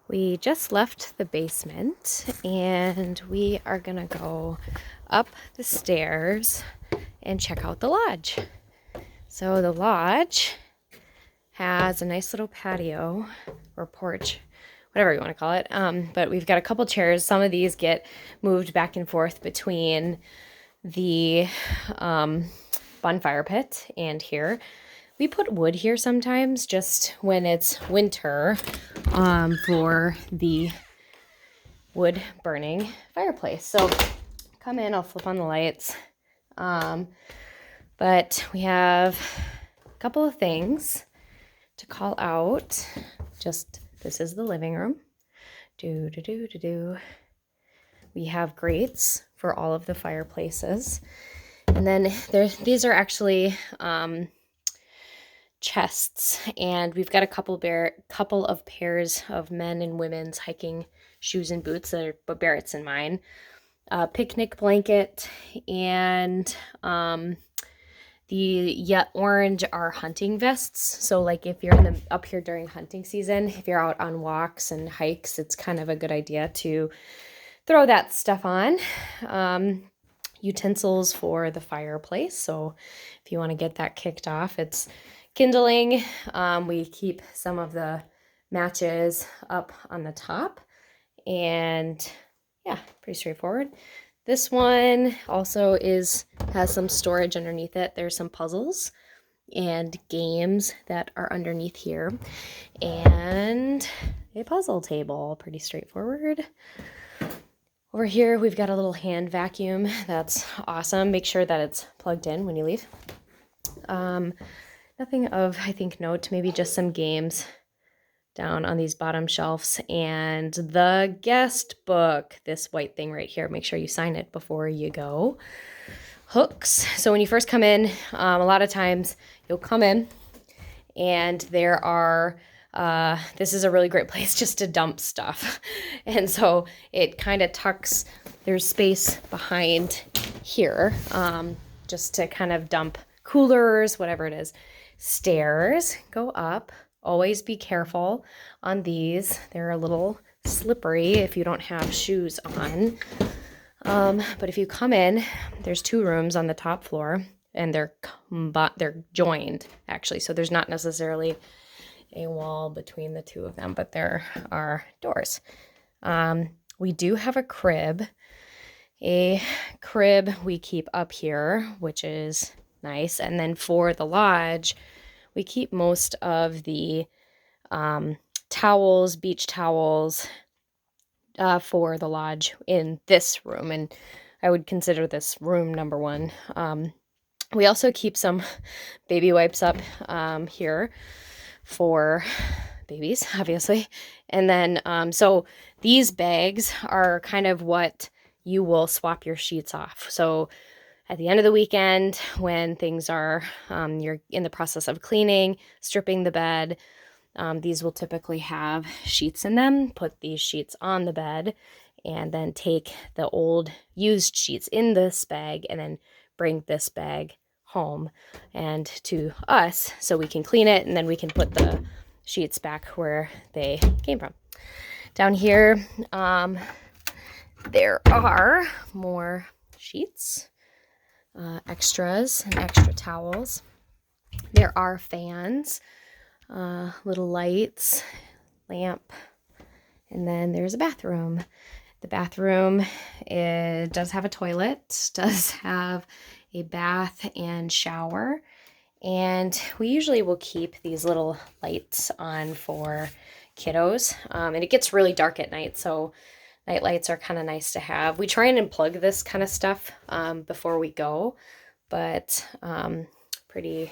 We just left the basement and we are gonna go up the stairs and check out the lodge. So the lodge has a nice little patio or porch, whatever you want to call it. But we've got a couple chairs. Some of these get moved back and forth between the bonfire pit and here. We put wood here sometimes just when it's winter for the wood burning fireplace. So come in, I'll flip on the lights. But we have a couple of things to call out. This is the living room. We have grates for all of the fireplaces. And then these are actually chests, and we've got a couple of pairs of men and women's hiking shoes and boots that are Barrett's and mine. A picnic blanket, and the orange are hunting vests. So like if you're up here during hunting season, if you're out on walks and hikes, it's kind of a good idea to throw that stuff on. Utensils for the fireplace. So if you want to get that kicked off, it's kindling. We keep some of the matches up on the top, and yeah, pretty straightforward. This one also has some storage underneath it. There's some puzzles and games that are underneath here, and a puzzle table, pretty straightforward. Over here, we've got a little hand vacuum. That's awesome. Make sure that it's plugged in when you leave. Nothing of, I think, note, maybe just some games down on these bottom shelves, and the guest book, this white thing right here. Make sure you sign it before you go. Hooks. So when you first come in, a lot of times you'll come in and there are this is a really great place just to dump stuff. And so it kind of tucks, there's space behind here just to kind of dump coolers, whatever it is. Stairs go up. Always be careful on these. They're a little slippery if you don't have shoes on. But if you come in, there's 2 rooms on the top floor, and they're joined actually. So there's not necessarily a wall between the 2 of them, but there are doors. We do have a crib. A crib we keep up here, which is nice. And then for the lodge, we keep most of the towels, beach towels, for the lodge in this room. And I would consider this room number 1. We also keep some baby wipes up here for babies, obviously. And then, so these bags are kind of what you will swap your sheets off. So at the end of the weekend, when things are, you're in the process of cleaning, stripping the bed, these will typically have sheets in them. Put these sheets on the bed and then take the old used sheets in this bag and then bring this bag home and to us so we can clean it, and then we can put the sheets back where they came from. Down here, there are more sheets, extras and extra towels. There are fans, little lights, lamp, and then there's a bathroom. The bathroom, it does have a toilet, does have a bath and shower, and we usually will keep these little lights on for kiddos, and it gets really dark at night, so night lights are kind of nice to have. We try and unplug this kind of stuff before we go, but pretty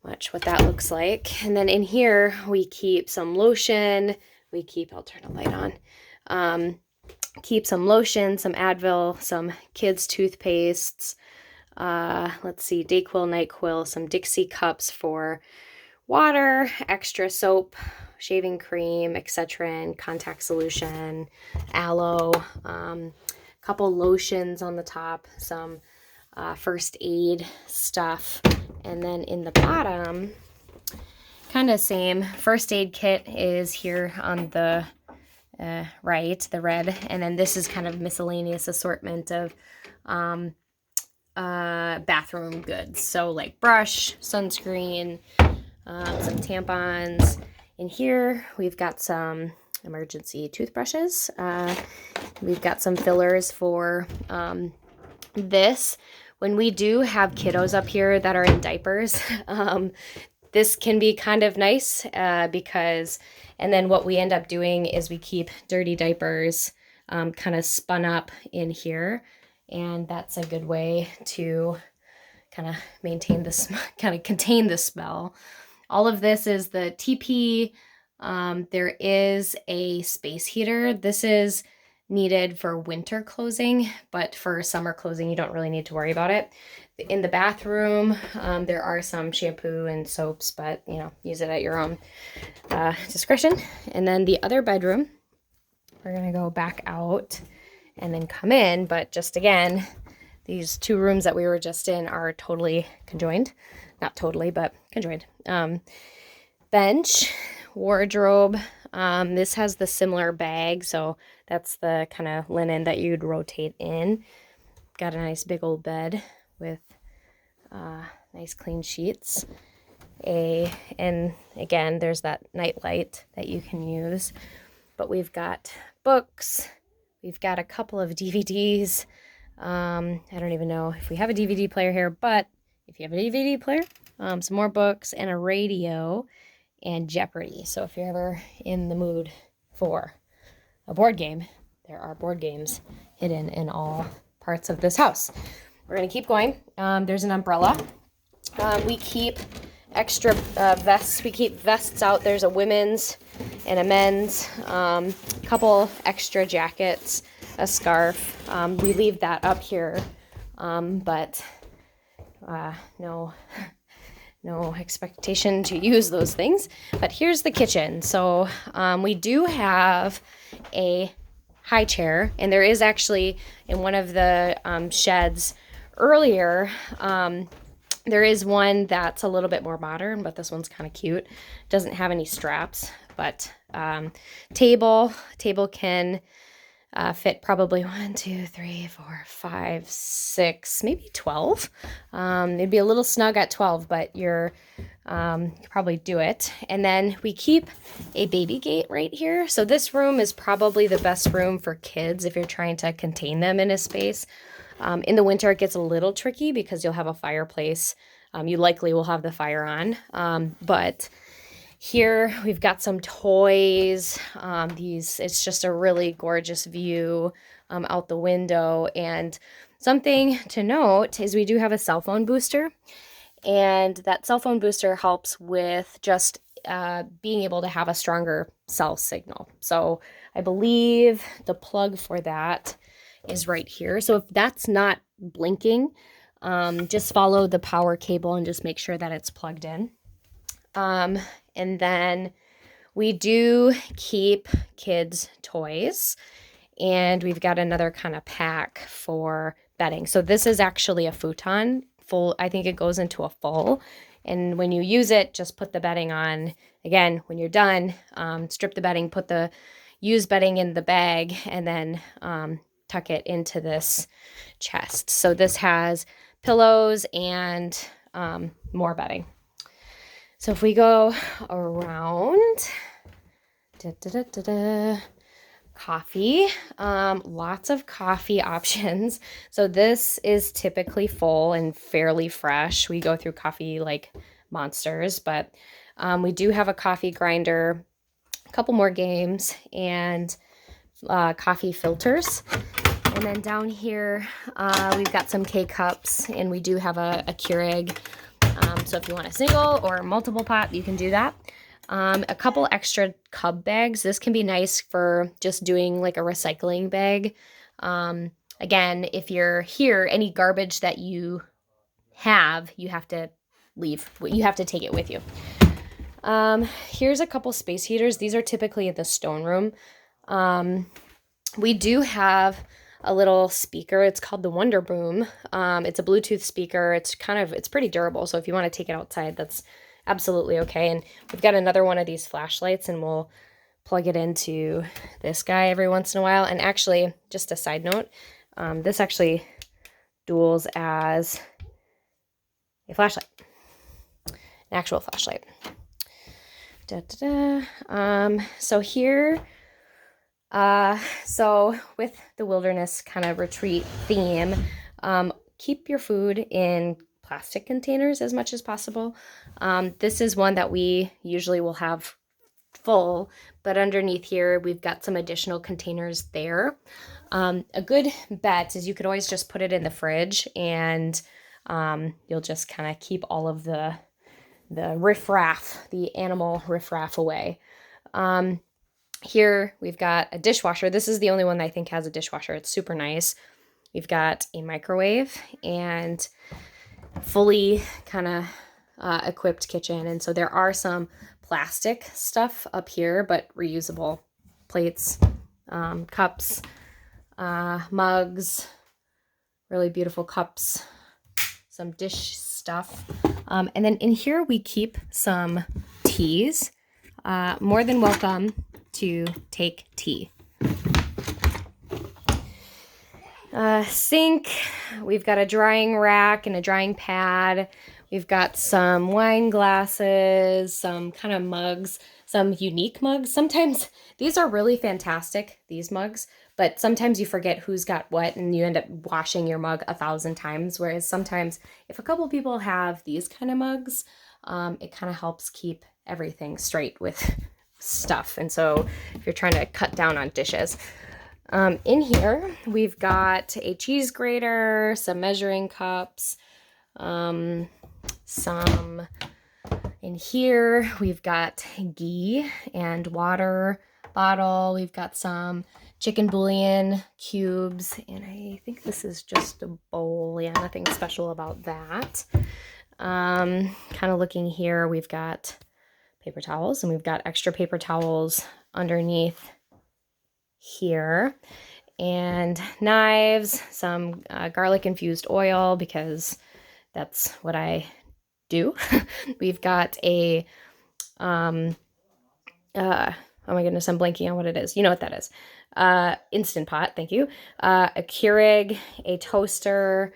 much what that looks like. And then in here we keep some lotion. I'll turn a light on. Keep some lotion, some Advil, some kids' toothpastes. Let's see, Dayquil, NyQuil, some Dixie cups for water, extra soap, shaving cream, Excedrin, contact solution, aloe, couple lotions on the top, some first aid stuff. And then in the bottom kind of same. First aid kit is here on the right, the red, and then this is kind of miscellaneous assortment of bathroom goods. So like brush, sunscreen, some tampons. In here, we've got some emergency toothbrushes. We've got some fillers for this. When we do have kiddos up here that are in diapers, this can be kind of nice because, and then what we end up doing is we keep dirty diapers kind of spun up in here, and that's a good way to kind of maintain this, kind of contain the smell. All of this is the TP. There is a space heater. This is needed for winter closing, but for summer closing, you don't really need to worry about it. In the bathroom, there are some shampoo and soaps, but you know, use it at your own discretion. And then the other bedroom, we're gonna go back out and then come in, but just again, these two rooms that we were just in are totally conjoined. Not totally, but conjoined. Bench, wardrobe. This has the similar bag, so that's the kind of linen that you'd rotate in. Got a nice big old bed with nice clean sheets. And again, there's that night light that you can use. But we've got books. We've got a couple of DVDs. I don't even know if we have a DVD player here, but if you have a DVD player, some more books and a radio and Jeopardy. So if you're ever in the mood for a board game, there are board games hidden in all parts of this house. We're going to keep going. There's an umbrella. We keep extra vests. We keep vests out. There's a women's and a men's. Couple extra jackets, a scarf. We leave that up here, but no expectation to use those things. But here's the kitchen. So we do have a high chair, and there is actually in one of the sheds earlier, there is one that's a little bit more modern, but this one's kind of cute. Doesn't have any straps, but table can fit probably 1, 2, 3, 4, 5, 6, maybe 12. It'd be a little snug at 12, but you could probably do it. And then we keep a baby gate right here. So this room is probably the best room for kids if you're trying to contain them in a space. In the winter, it gets a little tricky because you'll have a fireplace. You likely will have the fire on, but here we've got some toys. It's just a really gorgeous view out the window. And something to note is we do have a cell phone booster, and that cell phone booster helps with just being able to have a stronger cell signal. So I believe the plug for that is right here. So if that's not blinking, just follow the power cable and just make sure that it's plugged in. And then we do keep kids' toys, and we've got another kind of pack for bedding. So this is actually a futon full. I think it goes into a full. And when you use it, just put the bedding on. Again, when you're done, strip the bedding, put the used bedding in the bag, and then tuck it into this chest. So this has pillows and more bedding. So if we go around, coffee, lots of coffee options. So this is typically full and fairly fresh. We go through coffee like monsters, but we do have a coffee grinder, a couple more games, and coffee filters. And then down here, we've got some K-cups, and we do have a Keurig. So if you want a single or multiple pot, you can do that. A couple extra cub bags. This can be nice for just doing like a recycling bag. Again, if you're here, any garbage that you have to leave. You have to take it with you. Here's a couple space heaters. These are typically in the stone room. We do have a little speaker. It's called the Wonderboom. It's a Bluetooth speaker. It's pretty durable. So if you want to take it outside, that's absolutely okay. And we've got another one of these flashlights, and we'll plug it into this guy every once in a while. And actually, just a side note, this actually duals as a flashlight, an actual flashlight. So here, so with the wilderness kind of retreat theme, keep your food in plastic containers as much as possible. This is one that we usually will have full, but underneath here we've got some additional containers there. A good bet is you could always just put it in the fridge, and you'll just kind of keep all of the riffraff, the animal riffraff away. Here we've got a dishwasher. This is the only one that I think has a dishwasher. It's super nice. We've got a microwave and fully kind of equipped kitchen. And so there are some plastic stuff up here, but reusable plates, cups, mugs, really beautiful cups, some dish stuff. And then in here we keep some teas. More than welcome to take tea. Sink, we've got a drying rack and a drying pad. We've got some wine glasses, some kind of mugs, some unique mugs. Sometimes these are really fantastic, these mugs, but sometimes you forget who's got what and you end up washing your mug 1,000 times. Whereas sometimes if a couple people have these kind of mugs, it kind of helps keep everything straight with stuff. And so if you're trying to cut down on dishes, in here we've got a cheese grater, some measuring cups, some in here we've got ghee and water bottle. We've got some chicken bouillon cubes, and I think this is just a bowl. Yeah, nothing special about that. Kind of looking here, we've got paper towels, and we've got extra paper towels underneath here, and knives, some garlic infused oil, because that's what I do. We've got a oh my goodness, I'm blanking on what it is. You know what that is. Instant Pot, thank you. A Keurig, a toaster.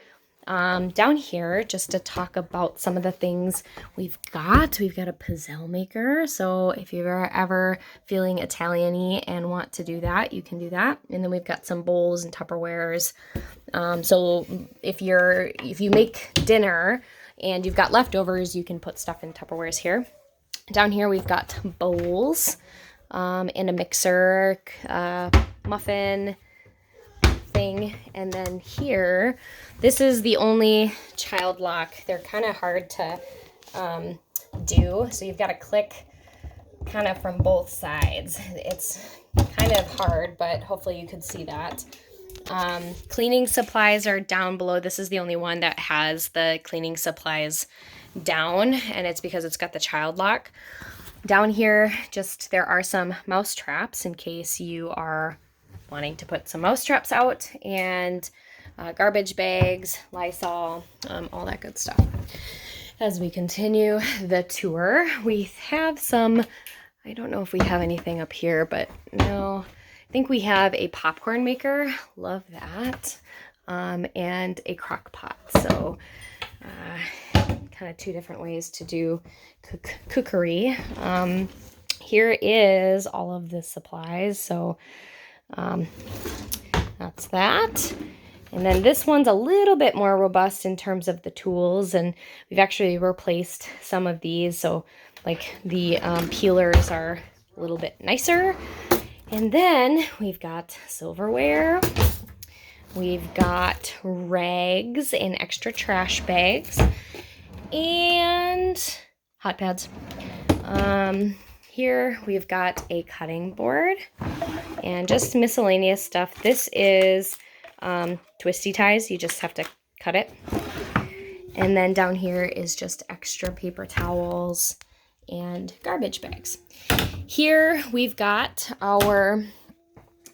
Down here, just to talk about some of the things we've got a pizzelle maker. So if you're ever feeling Italian-y and want to do that, you can do that. And then we've got some bowls and Tupperwares. So if you make dinner and you've got leftovers, you can put stuff in Tupperwares here. Down here, we've got bowls, and a mixer, muffin thing. And then here, this is the only child lock. They're kind of hard to do, so you've got to click kind of from both sides. It's kind of hard, but hopefully you could see that. Cleaning supplies are down below. This is the only one that has the cleaning supplies down, and it's because it's got the child lock. Down here, just there are some mouse traps in case you are wanting to put some mouse traps out, and garbage bags, Lysol, all that good stuff. As we continue the tour, we have some, I don't know if we have anything up here, but no, I think we have a popcorn maker, love that, and a crock pot. So kind of two different ways to do cookery. Here is all of the supplies, so that's that. And then this one's a little bit more robust in terms of the tools, and we've actually replaced some of these, so like the peelers are a little bit nicer. And then we've got silverware, we've got rags and extra trash bags, and hot pads. Here we've got a cutting board and just miscellaneous stuff. This is twisty ties. You just have to cut it. And then down here is just extra paper towels and garbage bags. Here we've got our,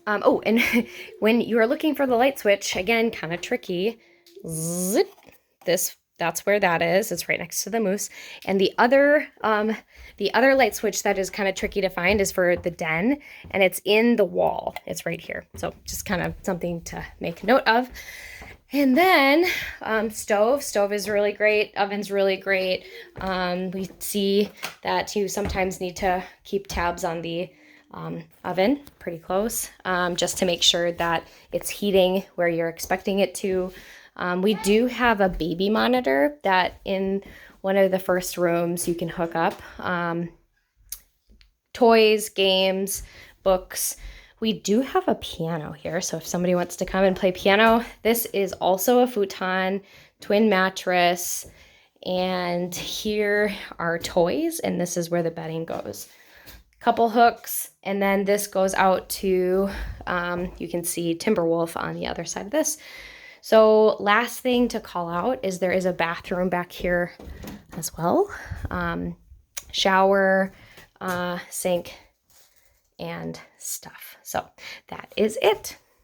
oh, and when you are looking for the light switch, again, kind of tricky, zip, this that's where that is. It's right next to the moose. And the other light switch that is kind of tricky to find is for the den, and it's in the wall. It's right here. So just kind of something to make note of. And then stove is really great. Oven's really great. We see that you sometimes need to keep tabs on the oven pretty close, just to make sure that it's heating where you're expecting it to. We do have a baby monitor that in one of the first rooms you can hook up. Toys, games, books. We do have a piano here, so if somebody wants to come and play piano, this is also a futon, twin mattress, and here are toys, and this is where the bedding goes. Couple hooks, and then this goes out to, you can see Timberwolf on the other side of this. So last thing to call out is there is a bathroom back here as well. Shower, sink, and stuff. So that is it.